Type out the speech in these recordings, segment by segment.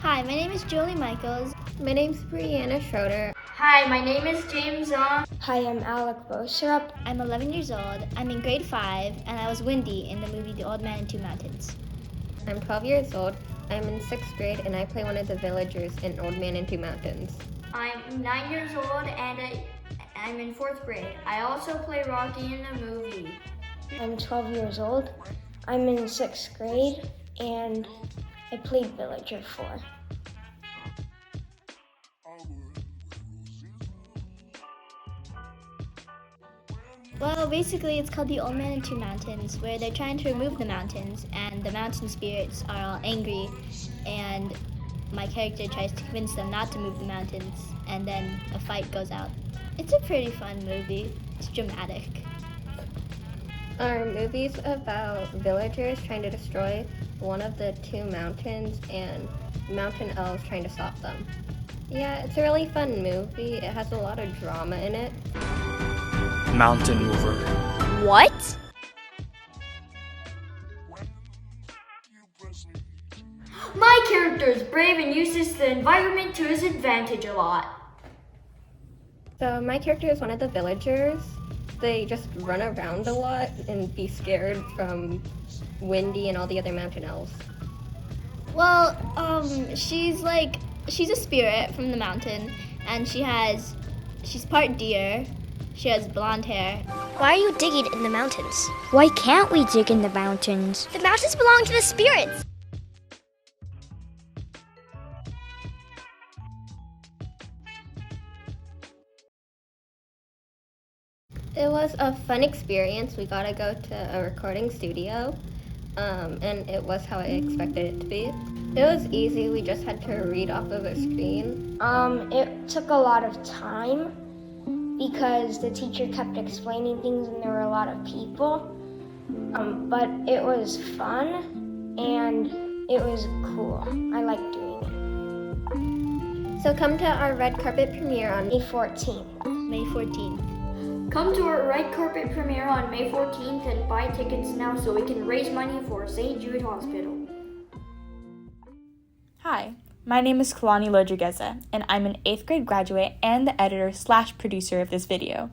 Hi, my name is Julie Michaels. My name's Brianna Schroeder. Hi, my name is James Zong. Hi, I'm Alec Boserup. I'm 11 years old. I'm in grade 5, and I was Windy in the movie The Old Man and Two Mountains. I'm 12 years old. I'm in 6th grade, and I play one of the villagers in Old Man and Two Mountains. I'm 9 years old, and I'm in 4th grade. I also play Rocky in the movie. I'm 12 years old. I'm in 6th grade, and I played Villager 4. Well, basically, it's called The Old Man and Two Mountains, where they're trying to remove the mountains, and the mountain spirits are all angry, and my character tries to convince them not to move the mountains, and then a fight goes out. It's a pretty fun movie. It's dramatic. Our movie's about villagers trying to destroy one of the two mountains and mountain elves trying to stop them. Yeah, it's a really fun movie. It has a lot of drama in it. Mountain Mover. What? My character is brave and uses the environment to his advantage a lot. So my character is one of the villagers. They just run around a lot and be scared from Windy and all the other mountain elves. Well, she's a spirit from the mountain, and she's part deer. She has blonde hair. Why are you digging in the mountains? Why can't we dig in the mountains? The mountains belong to the spirits. It was a fun experience. We got to go to a recording studio, and it was how I expected it to be. It was easy. We just had to read off of a screen. It took a lot of time because the teacher kept explaining things and there were a lot of people. But it was fun and it was cool. I liked doing So come to our red carpet premiere on it. May 14th. May 14th. Come to our red carpet premiere on May 14th and buy tickets now so we can raise money for St. Jude Hospital. Hi, my name is Kalani Lodrigueza, and I'm an 8th grade graduate and the editor/producer of this video.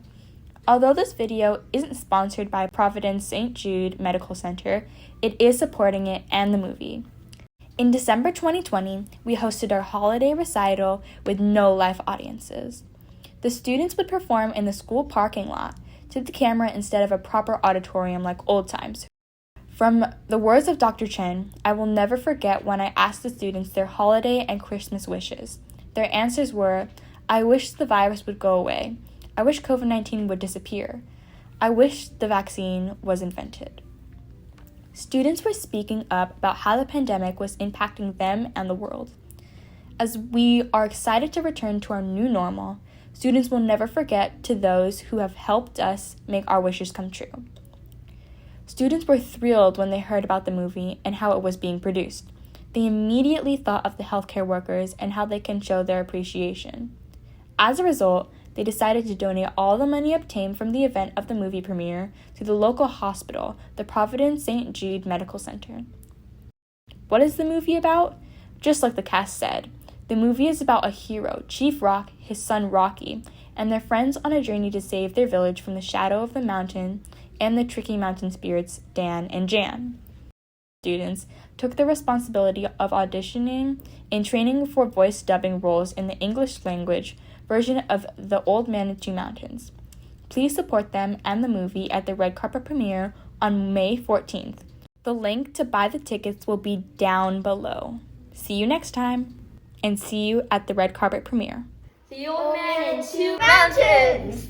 Although this video isn't sponsored by Providence St. Jude Medical Center, it is supporting it and the movie. In December 2020, we hosted our holiday recital with no live audiences. The students would perform in the school parking lot to the camera instead of a proper auditorium like old times. From the words of Dr. Chen, I will never forget when I asked the students their holiday and Christmas wishes. Their answers were, I wish the virus would go away. I wish COVID-19 would disappear. I wish the vaccine was invented. Students were speaking up about how the pandemic was impacting them and the world. As we are excited to return to our new normal, students will never forget to those who have helped us make our wishes come true. Students were thrilled when they heard about the movie and how it was being produced. They immediately thought of the healthcare workers and how they can show their appreciation. As a result, they decided to donate all the money obtained from the event of the movie premiere to the local hospital, the Providence St. Jude Medical Center. What is the movie about? Just like the cast said, the movie is about a hero, Chief Rock, his son Rocky, and their friends on a journey to save their village from the shadow of the mountain and the tricky mountain spirits Dan and Jan. Students took the responsibility of auditioning and training for voice dubbing roles in the English language version of The Old Man and Two Mountains. Please support them and the movie at the red carpet premiere on May 14th. The link to buy the tickets will be down below. See you next time, and see you at the red carpet premiere. The Old Man and Two Mountains!